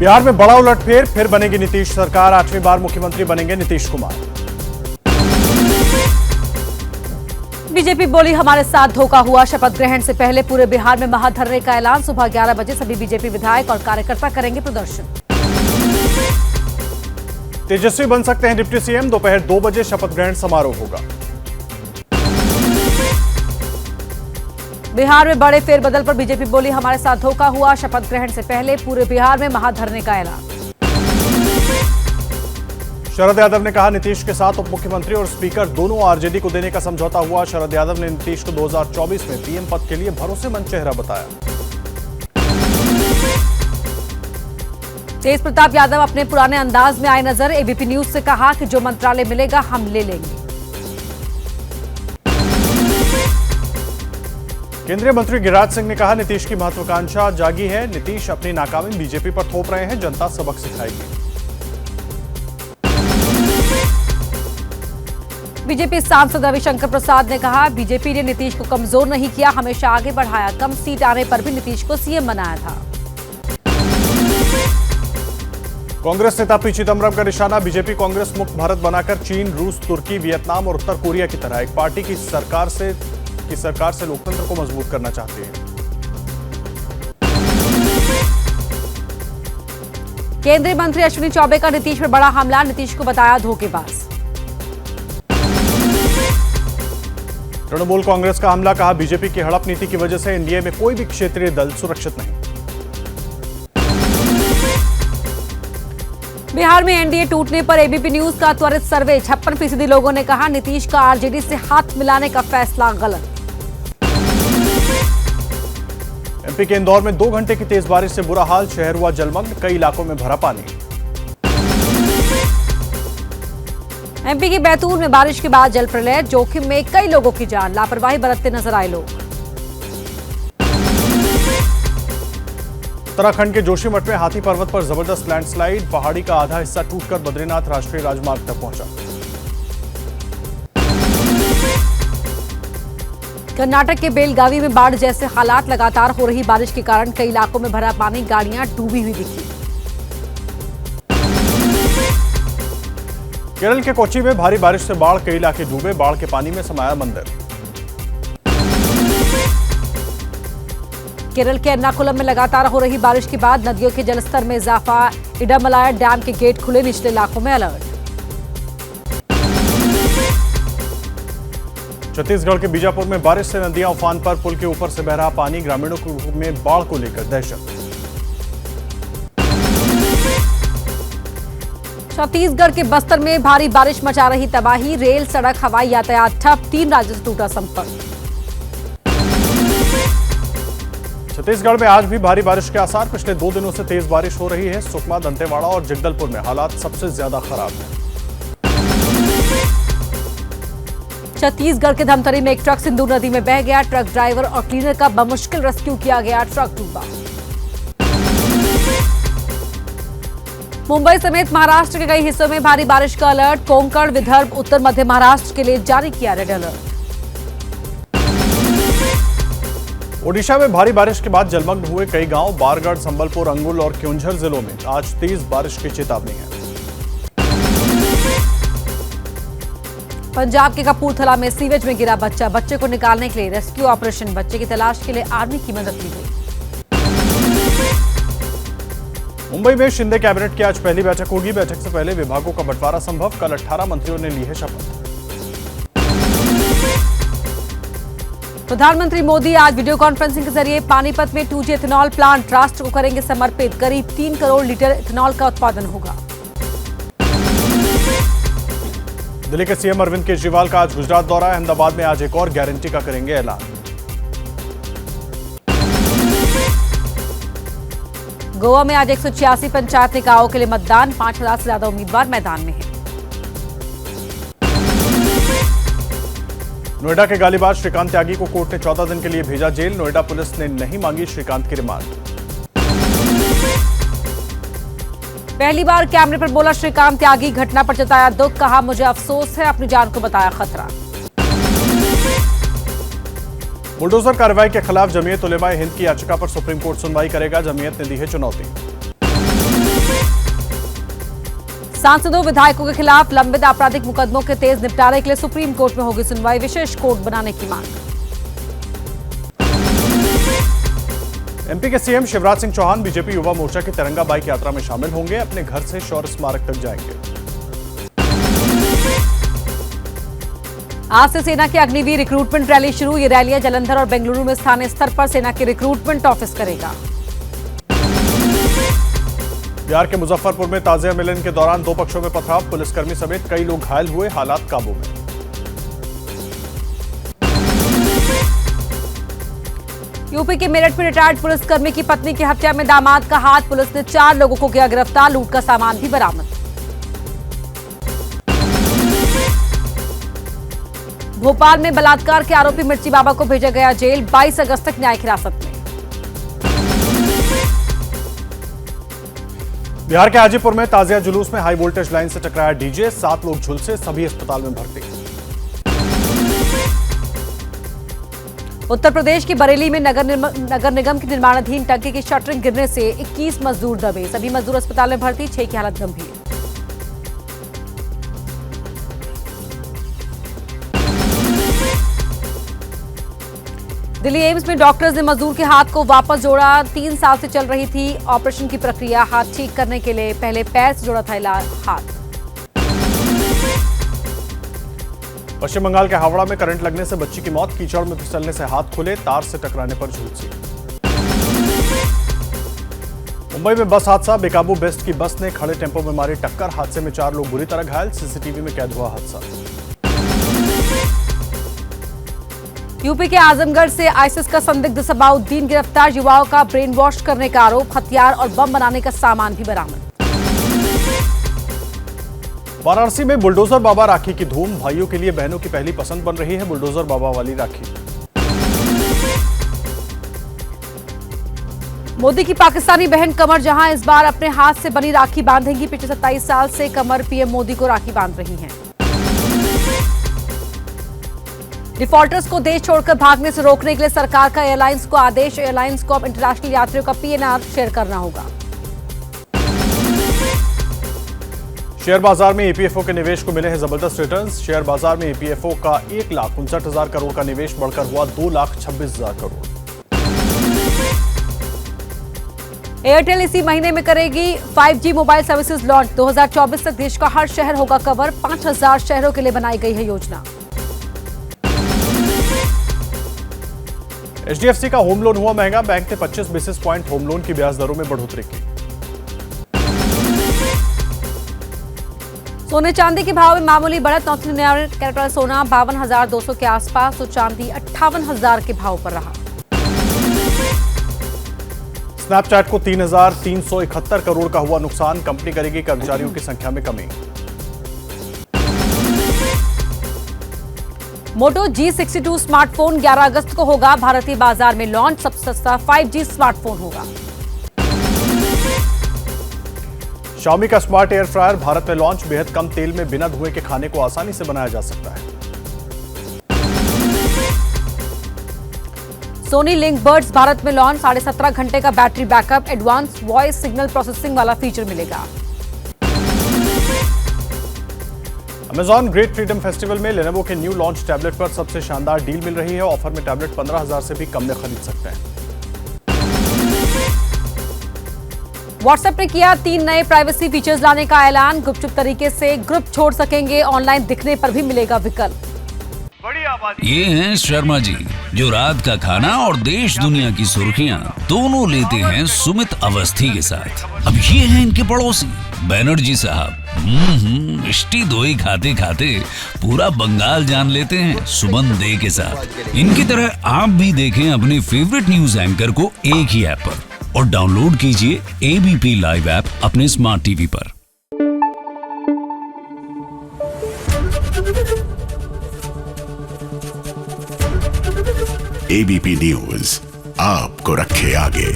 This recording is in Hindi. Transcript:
बिहार में बड़ा उलटफेर, फिर बनेगी नीतीश सरकार, 8वीं बार मुख्यमंत्री बनेंगे नीतीश कुमार। बीजेपी बोली हमारे साथ धोखा हुआ, शपथ ग्रहण से पहले पूरे बिहार में महाधरने का ऐलान, सुबह 11 बजे सभी बीजेपी विधायक और कार्यकर्ता करेंगे प्रदर्शन। तेजस्वी बन सकते हैं डिप्टी सीएम, दोपहर 2 बजे शपथ ग्रहण समारोह होगा। बिहार में बड़े फेरबदल पर बीजेपी बोली हमारे साथ धोखा हुआ, शपथ ग्रहण से पहले पूरे बिहार में महाधरने का ऐलान। शरद यादव ने कहा नीतीश के साथ उप मुख्यमंत्री और स्पीकर दोनों आरजेडी को देने का समझौता हुआ। शरद यादव ने नीतीश को 2024 में पीएम पद के लिए भरोसेमंद चेहरा बताया। तेज प्रताप यादव अपने पुराने अंदाज में आए नजर, एबीपी न्यूज से कहा कि जो मंत्रालय मिलेगा हम ले लेंगे। केंद्रीय मंत्री गिरिराज सिंह ने कहा नीतीश की महत्वाकांक्षा जागी है, नीतीश अपनी नाकामी बीजेपी पर थोप रहे हैं, जनता सबक सिखाएगी। बीजेपी सांसद रविशंकर प्रसाद ने कहा बीजेपी ने नीतीश को कमजोर नहीं किया, हमेशा आगे बढ़ाया, कम सीट आने पर भी नीतीश को सीएम बनाया था। कांग्रेस नेता पी चिदम्बरम का निशाना, बीजेपी कांग्रेस मुक्त भारत बनाकर चीन, रूस, तुर्की, वियतनाम और उत्तर कोरिया की तरह एक पार्टी की सरकार से लोकतंत्र को मजबूत करना चाहती है। केंद्रीय मंत्री अश्विनी चौबे का नीतीश पर बड़ा हमला, नीतीश को बताया धोखेबाज। तृणमूल कांग्रेस का हमला, कहा बीजेपी की हड़प नीति की वजह से एनडीए में कोई भी क्षेत्रीय दल सुरक्षित नहीं। बिहार में एनडीए टूटने पर एबीपी न्यूज का त्वरित सर्वे, 56% लोगों ने कहा नीतीश का आरजेडी से हाथ मिलाने का फैसला गलत। एमपी के इंदौर में 2 घंटे की तेज बारिश से बुरा हाल, शहर हुआ जलमग्न, कई इलाकों में भरा पानी। एमपी के बैतूल में बारिश के बाद जल प्रलय, जोखिम में कई लोगों की जान, लापरवाही बरतते नजर आए लोग। उत्तराखंड के जोशीमठ में हाथी पर्वत पर जबरदस्त लैंडस्लाइड, पहाड़ी का आधा हिस्सा टूटकर बद्रीनाथ राष्ट्रीय राजमार्ग तक पहुंचा। कर्नाटक के बेलगावी में बाढ़ जैसे हालात, लगातार हो रही बारिश के कारण कई इलाकों में भरा पानी, गाड़ियां डूबी हुई दिखी। केरल के कोच्चि में भारी बारिश से बाढ़, कई इलाके डूबे, बाढ़ के पानी में समाया मंदिर। केरल के एर्नाकुलम में लगातार हो रही बारिश के बाद नदियों के जलस्तर में इजाफा, इडामलाया डैम के गेट खुले, निचले इलाकों में अलर्ट। छत्तीसगढ़ के बीजापुर में बारिश से नदियां उफान पर, पुल के ऊपर से बह रहा पानी, ग्रामीणों में बाढ़ को लेकर दहशत। छत्तीसगढ़ के बस्तर में भारी बारिश मचा रही तबाही, रेल, सड़क, हवाई यातायात ठप, 3 राज्यों से टूटा संपर्क। छत्तीसगढ़ में आज भी भारी बारिश के आसार, पिछले 2 दिनों से तेज बारिश हो रही है। सुकमा, दंतेवाड़ा और जगदलपुर में हालात सबसे ज्यादा खराब हैं। छत्तीसगढ़ के धमतरी में एक ट्रक सिंदूर नदी में बह गया, ट्रक ड्राइवर और क्लीनर का बमुश्किल रेस्क्यू किया गया, ट्रक डूबा। मुंबई समेत महाराष्ट्र के कई हिस्सों में भारी बारिश का अलर्ट, कोंकण, विदर्भ, उत्तर मध्य महाराष्ट्र के लिए जारी किया रेड अलर्ट। ओडिशा में भारी बारिश के बाद जलमग्न हुए कई गांव, बारगढ़, संबलपुर, अंगुल और क्योंझर जिलों में आज तेज बारिश की चेतावनी है। पंजाब के कपूरथला में सीवेज में गिरा बच्चा, बच्चे को निकालने के लिए रेस्क्यू ऑपरेशन, बच्चे की तलाश के लिए आर्मी की मदद ली गई। मुंबई में शिंदे कैबिनेट की आज पहली बैठक होगी, बैठक से पहले विभागों का बंटवारा संभव, कल 18 मंत्रियों ने ली है शपथ। प्रधानमंत्री मोदी आज वीडियो कॉन्फ्रेंसिंग के जरिए पानीपत में 2G इथेनॉल प्लांट राष्ट्र को करेंगे समर्पित, करीब 3 करोड़ लीटर इथेनॉल का उत्पादन होगा। दिल्ली के सीएम अरविंद केजरीवाल का आज गुजरात दौरा, अहमदाबाद में आज एक और गारंटी का करेंगे ऐलान। गोवा में आज 186 पंचायत निकायों के लिए मतदान, 5000 से ज्यादा उम्मीदवार मैदान में हैं। नोएडा के गालीबाज श्रीकांत त्यागी को कोर्ट ने 14 दिन के लिए भेजा जेल, नोएडा पुलिस ने नहीं मांगी श्रीकांत की रिमांड। पहली बार कैमरे पर बोला श्रीकांत त्यागी, घटना पर जताया दुख, कहा मुझे अफसोस है, अपनी जान को बताया खतरा। बुलडोजर कार्रवाई के खिलाफ जमीयत उलेमा-ए-हिंद की याचिका पर सुप्रीम कोर्ट सुनवाई करेगा, जमीयत ने दी है चुनौती। सांसदों विधायकों के खिलाफ लंबित आपराधिक मुकदमों के तेज निपटारे के लिए सुप्रीम कोर्ट में होगी सुनवाई, विशेष कोर्ट बनाने की मांग। एमपी के सीएम शिवराज सिंह चौहान बीजेपी युवा मोर्चा की तिरंगा बाइक यात्रा में शामिल होंगे। अपने घर से शौर्य स्मारक तक जाएंगे। आज से सेना की अग्निवीर रिक्रूटमेंट रैली शुरू। ये रैलियां जालंधर और बेंगलुरु में स्थानीय स्तर पर सेना के रिक्रूटमेंट ऑफिस करेगा। बिहार के मुजफ्फरपुर में ताजिया मिलन के दौरान दो पक्षों में पथराव, पुलिसकर्मी समेत कई लोग घायल हुए, हालात काबू में। यूपी के मेरठ में रिटायर्ड पुलिसकर्मी की पत्नी की हत्या में दामाद का हाथ, पुलिस ने 4 लोगों को किया गिरफ्तार, लूट का सामान भी बरामद। भोपाल में बलात्कार के आरोपी मिर्ची बाबा को भेजा गया जेल, 22 अगस्त तक न्यायिक हिरासत में। बिहार के हाजीपुर में ताजिया जुलूस में हाई वोल्टेज लाइन से टकराया डीजे, 7 लोग झुलसे, सभी अस्पताल में भर्ती। उत्तर प्रदेश की बरेली में नगर निगम की निर्माणाधीन टंकी की शटरिंग गिरने से 21 मजदूर दबे, सभी मजदूर अस्पताल में भर्ती, 6 की हालत गंभीर। दिल्ली एम्स में डॉक्टर्स ने मजदूर के हाथ को वापस जोड़ा, 3 साल से चल रही थी ऑपरेशन की प्रक्रिया, हाथ ठीक करने के लिए पहले पैर से जोड़ा था हाथ। पश्चिम बंगाल के हावड़ा में करंट लगने से बच्ची की मौत, कीचड़ में फिसलने से हाथ खुले, तार से टकराने पर झुलसी। मुंबई में बस हादसा, बेकाबू बेस्ट की बस ने खड़े टेम्पो में मारी टक्कर, हादसे में 4 लोग बुरी तरह घायल, सीसीटीवी में कैद हुआ हादसा। यूपी के आजमगढ़ से आईसिस का संदिग्ध सबाउद्दीन गिरफ्तार, युवाओं का ब्रेन वॉश करने का आरोप, हथियार और बम बनाने का सामान भी बरामद। वाराणसी में बुलडोजर बाबा राखी की धूम, भाइयों के लिए बहनों की पहली पसंद बन रही है बुलडोजर बाबा वाली राखी। मोदी की पाकिस्तानी बहन कमर जहां इस बार अपने हाथ से बनी राखी बांधेंगी, पिछले 27 साल से कमर पीएम मोदी को राखी बांध रही हैं। डिफॉल्टर्स को देश छोड़कर भागने से रोकने के लिए सरकार का एयरलाइंस को आदेश, एयरलाइंस को अब इंटरनेशनल यात्रियों का पीएनआर शेयर करना होगा। शेयर बाजार में ईपीएफओ के निवेश को मिले हैं जबरदस्त रिटर्न्स, शेयर बाजार में ईपीएफओ का 1,59,000 करोड़ का निवेश बढ़कर हुआ 2,26,000 करोड़। एयरटेल इसी महीने में करेगी 5G मोबाइल सर्विसेज लॉन्च, 2024 तक देश का हर शहर होगा कवर, 5,000 शहरों के लिए बनाई गई है योजना। एचडीएफसी का होम लोन हुआ महंगा, बैंक ने 25 बेसिस पॉइंट होम लोन की ब्याज दरों में बढ़ोतरी की। सोने चांदी के भाव में मामूली बढ़त, 99 कैरेट वाला सोना 52,200 के आसपास, तो चांदी 58,000 के भाव पर रहा। स्नैपचैट को 3,371 करोड़ का हुआ नुकसान, कंपनी करेगी कर्मचारियों की संख्या में कमी। मोटो G62 स्मार्टफोन 11 अगस्त को होगा भारतीय बाजार में लॉन्च, सबसे सस्ता 5G स्मार्टफोन होगा। Xiaomi का स्मार्ट एयर फ्रायर भारत में लॉन्च, बेहद कम तेल में बिना धुएं के खाने को आसानी से बनाया जा सकता है। सोनी लिंक बर्ड्स भारत में लॉन्च, 17.5 घंटे का battery backup, advance voice signal processing वाला फीचर मिलेगा। अमेजॉन ग्रेट फ्रीडम फेस्टिवल में लेनोवो के न्यू लॉन्च टैबलेट पर सबसे शानदार डील मिल रही है, ऑफर में टैबलेट 15,000 से भी कम में खरीद सकते हैं। व्हाट्सएप ने किया 3 नए प्राइवेसी फीचर्स लाने का ऐलान, गुपचुप तरीके से ग्रुप छोड़ सकेंगे, ऑनलाइन दिखने पर भी मिलेगा विकल्प। ये हैं शर्मा जी, जो रात का खाना और देश दुनिया की सुर्खियां दोनों लेते हैं सुमित अवस्थी के साथ। अब ये हैं इनके पड़ोसी बैनर्जी साहब, मिष्टी दोई खाते खाते पूरा बंगाल जान लेते हैं सुमन दे के साथ। इनकी तरह आप भी देखें अपने फेवरेट न्यूज एंकर को एक ही ऐप पर और डाउनलोड कीजिए एबीपी लाइव ऐप अपने स्मार्ट टीवी पर। एबीपी न्यूज आपको रखे आगे।